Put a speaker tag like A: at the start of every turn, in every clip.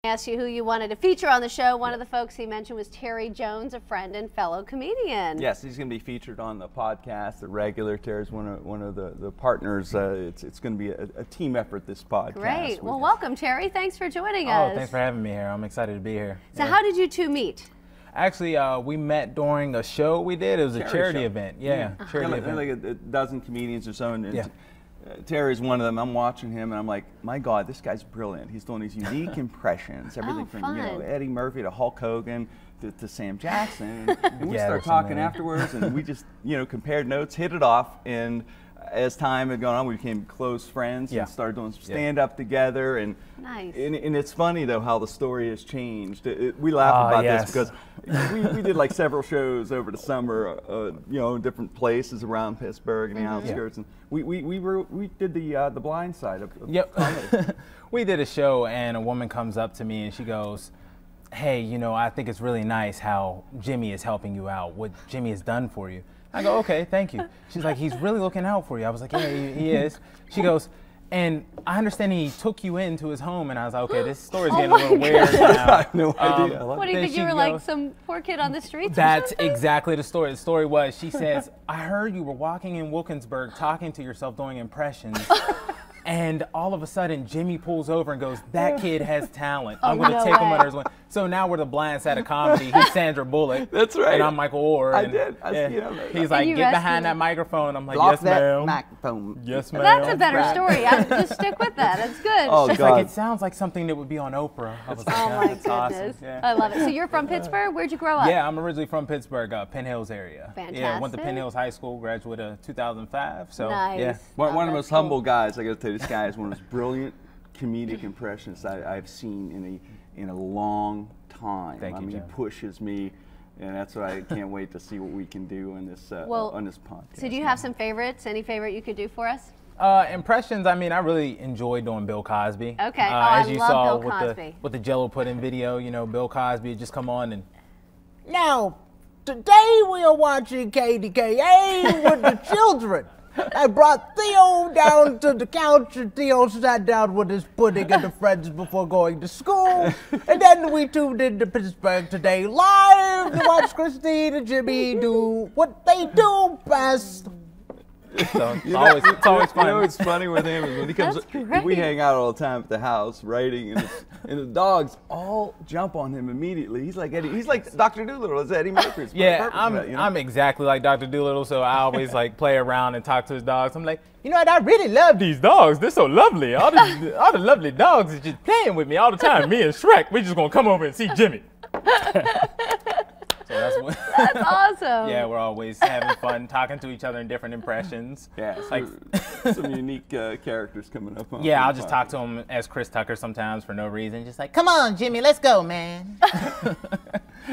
A: Asked you who you wanted to feature on the show. One of the folks he mentioned was Terry Jones, a friend and fellow comedian.
B: Yes, he's going to be featured on the podcast. The regular Terry's one of the partners. It's going to be a team effort, this podcast.
A: Great. Well, welcome, Terry. Thanks for joining us.
C: Oh, thanks for having me here. I'm excited to be here.
A: So how did you two meet?
C: Actually, we met during a show we did. It was a charity event. Yeah, charity event.
B: Like a dozen comedians or so. And Terry's one of them. I'm watching him, and I'm like, my God, this guy's brilliant. He's doing these unique impressions, everything from Eddie Murphy to Hulk Hogan to Sam Jackson. And we start talking afterwards, and we just compared notes, hit it off, and as time had gone on, we became close friends and started doing some stand-up together. And and it's funny though how the story has changed. We laugh about this because we did like several shows over the summer, in different places around Pittsburgh and the outskirts, and we did the Blindside of comedy.
C: We did a show, and a woman comes up to me and she goes, "Hey, I think it's really nice how Jimmy is helping you out. What Jimmy has done for you." I go, "Okay, thank you." She's like, "He's really looking out for you." I was like, "Yeah, he is." She goes, "And I understand he took you into his home." And I was like, "Okay, this story's getting a little weird now."
B: I have no idea.
A: What do you think? You were like some poor kid on the streets?
C: That's exactly the story. The story was, she says, "I heard you were walking in Wilkinsburg talking to yourself doing impressions." And all of a sudden, Jimmy pulls over and goes, "That kid has talent. I'm going to take him under his wing." So now we're the blind side of comedy. He's Sandra Bullock.
B: That's right.
C: And I'm Michael Orr.
B: I did.
C: He's like, "Get behind that microphone." I'm like, "Yes, ma'am."
B: Microphone.
C: Yes, ma'am.
A: That's a better story. Just stick with that. That's good.
B: Oh,
C: She's
B: God.
C: like, "It sounds like something that would be on Oprah." I was like,
A: oh my
C: that's
A: goodness.
C: awesome. Yeah.
A: I love it. So you're from Pittsburgh? Where'd you grow up?
C: Yeah, I'm originally from Pittsburgh, Penn Hills area.
A: Fantastic.
C: Yeah, went to Penn Hills High School, graduated in 2005. So
A: nice.
C: Yeah.
B: One of the most humble guys. I got to tell you, this guy is one of the most brilliant comedic impressionists I've seen in a long time.
C: Thank you,
B: He pushes me, and that's what I can't wait to see what we can do in this on this podcast.
A: So do you have some favorites? Any favorite you could do for us?
C: Impressions. I mean, I really enjoy doing Bill Cosby.
A: Okay.
C: As you
A: I
C: saw
A: love Bill Cosby.
C: with the Jello pudding video, Bill Cosby would just come on and.
D: Now, today we are watching KDKA with the children. I brought Theo down to the couch, and Theo sat down with his pudding and the friends before going to school. And then we tuned into Pittsburgh Today live to watch Christine and Jimmy do what they do best.
C: So it's always fun.
B: It's funny with him is when he comes. We hang out all the time at the house writing, and the dogs all jump on him immediately. He's like Eddie. He's like Dr. Doolittle. It's Eddie Murphy.
C: Yeah, I'm exactly like Dr. Doolittle. So I always like play around and talk to his dogs. I'm like, you know what? I really love these dogs. They're so lovely. All the lovely dogs is just playing with me all the time. Me and Shrek, we just gonna come over and see Jimmy. So
A: that's awesome.
C: Yeah, we're always having fun talking to each other in different impressions.
B: Yeah,
C: like
B: some unique characters coming up.
C: Yeah, I'll just talk to him as Chris Tucker sometimes for no reason, just like,
D: "Come on, Jimmy, let's go, man."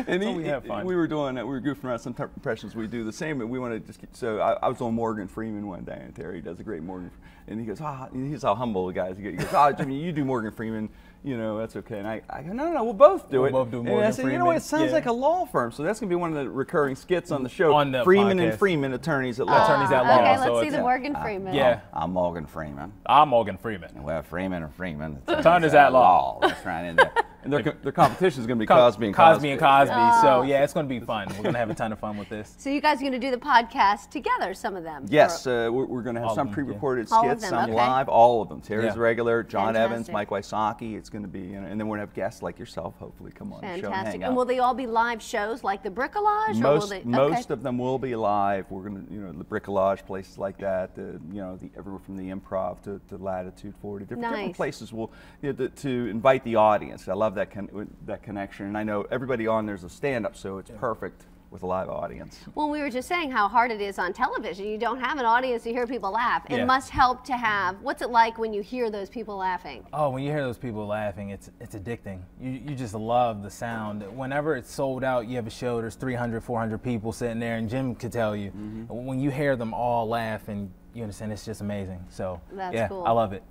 B: And
C: we have fun.
B: We were goofing around some impressions. We do the same, but we want to just so I was on Morgan Freeman one day, and Terry does a great Morgan, and he goes, he's how humble the guy is. He goes, Jimmy, you do Morgan Freeman. That's okay. And I go, no, we'll both do it.
C: We'll both do Morgan
B: and I said,
C: Freeman.
B: You know what? It sounds like a law firm. So that's going to be one of the recurring skits on the show.
C: On the
B: Freeman
C: podcast.
B: and Freeman, attorneys at law.
C: Attorneys at law.
A: Okay,
C: so
A: let's see the Morgan Freeman.
C: Yeah.
B: I'm Morgan Freeman.
C: I'm Morgan Freeman.
B: Well, Freeman and Freeman.
C: Attorneys at law.
B: That's right. And their competition is going to be
C: Cosby and Cosby.
A: Oh.
C: So yeah, it's going to be fun. We're going to have a ton of fun with this.
A: So you guys are going to do the podcast together, some of them?
B: Yes, we're going to have some pre-recorded skits, some
A: okay.
B: live, all of them. Terry's regular, John
A: Fantastic.
B: Evans, Mike Wysocki. It's going to be, and then we're going to have guests like yourself, hopefully, come on the show and hang
A: Fantastic.
B: out.
A: And will they all be live shows like the Bricolage?
B: Most of them will be live. We're going to, the Bricolage, places like that, everywhere from the Improv to Latitude 40, different places will, to invite the audience. I love that connection, and I know everybody on there's a stand-up, so it's perfect with a live audience.
A: Well, we were just saying how hard it is on television. You don't have an audience to hear people laugh. It must help to have, what's it like when you hear those people laughing?
C: Oh, when you hear those people laughing, it's addicting. You just love the sound. Whenever it's sold out, you have a show, there's 300, 400 people sitting there, and Jim could tell you, when you hear them all laugh and you understand, it's just amazing. So
A: that's cool.
C: I love it.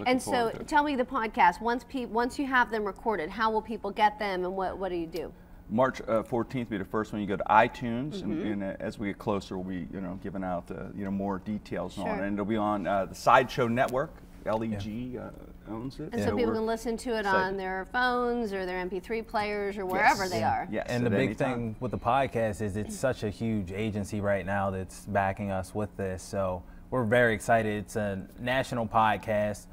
A: And so tell me the podcast, once you have them recorded, how will people get them, and what do you do?
B: March 14th will be the first one. You go to iTunes, and as we get closer, we'll be giving out more details on it. And it'll be on the Sideshow Network, LEG, owns it.
A: And so people can listen to it on their phones or their MP3 players or wherever they are.
B: Yes,
C: and the big thing with the podcast is it's such a huge agency right now that's backing us with this. So we're very excited. It's a national podcast.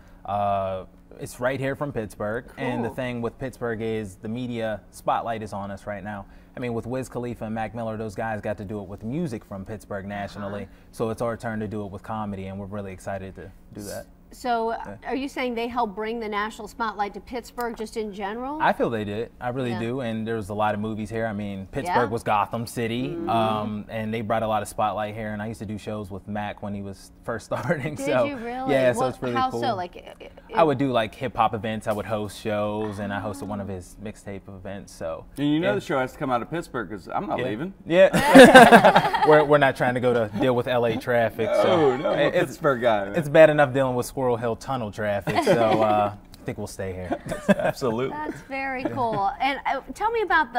C: It's right here from Pittsburgh. Cool. And the thing with Pittsburgh is the media spotlight is on us right now. I mean, with Wiz Khalifa and Mac Miller, those guys got to do it with music from Pittsburgh nationally. So it's our turn to do it with comedy, and we're really excited to do that.
A: So are you saying they help bring the national spotlight to Pittsburgh just in general?
C: I feel they did. I really do. And there's a lot of movies here. I mean, Pittsburgh was Gotham City, and they brought a lot of spotlight here. And I used to do shows with Mac when he was first starting.
A: Did you really?
C: Yeah, so it's really cool.
A: How so? Like,
C: I would do like hip hop events. I would host shows, and I hosted one of his mixtape events. So.
B: And you know the show has to come out of Pittsburgh because I'm not leaving.
C: Yeah. we're not trying to go to deal with LA traffic. So
B: no, I'm a Pittsburgh guy. Man.
C: It's bad enough dealing with Squirrel Hill Tunnel traffic, so I think we'll stay here.
B: Absolutely.
A: That's very cool. And tell me about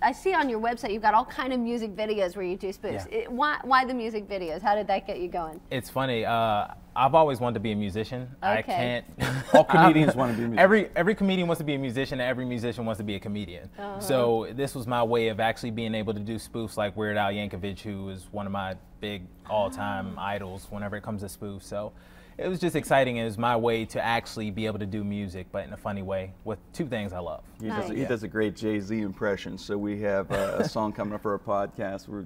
A: I see on your website you've got all kind of music videos where you do spoofs.
C: Yeah.
A: Why the music videos? How did that get you going?
C: It's funny. I've always wanted to be a musician.
A: Okay.
C: I can't.
B: All comedians want to be musicians.
C: Every comedian wants to be a musician, and every musician wants to be a comedian. So this was my way of actually being able to do spoofs like Weird Al Yankovic, who is one of my big all-time idols whenever it comes to spoofs. So it was just exciting. It was my way to actually be able to do music, but in a funny way, with two things I love.
B: He does a great Jay-Z impression. So we have a song coming up for our podcast. We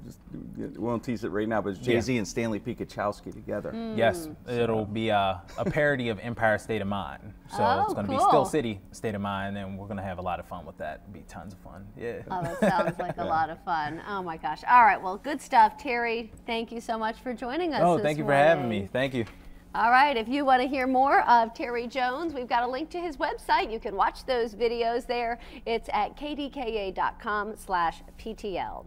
B: won't tease it right now, but it's Jay-Z and Stanley Piekachowski together.
C: Yes, it'll be a parody of Empire State of Mind. So it's going to be Still City State of Mind, and we're going to have a lot of fun with that. It'll be tons of fun. Yeah.
A: Oh, that sounds like a lot of fun. Oh my gosh. All right, well, good stuff. Terry, thank you so much for joining us this morning.
C: Thank you for having me. Thank you.
A: All right, if you want to hear more of Terry Jones, we've got a link to his website. You can watch those videos there. It's at kdka.com/PTL.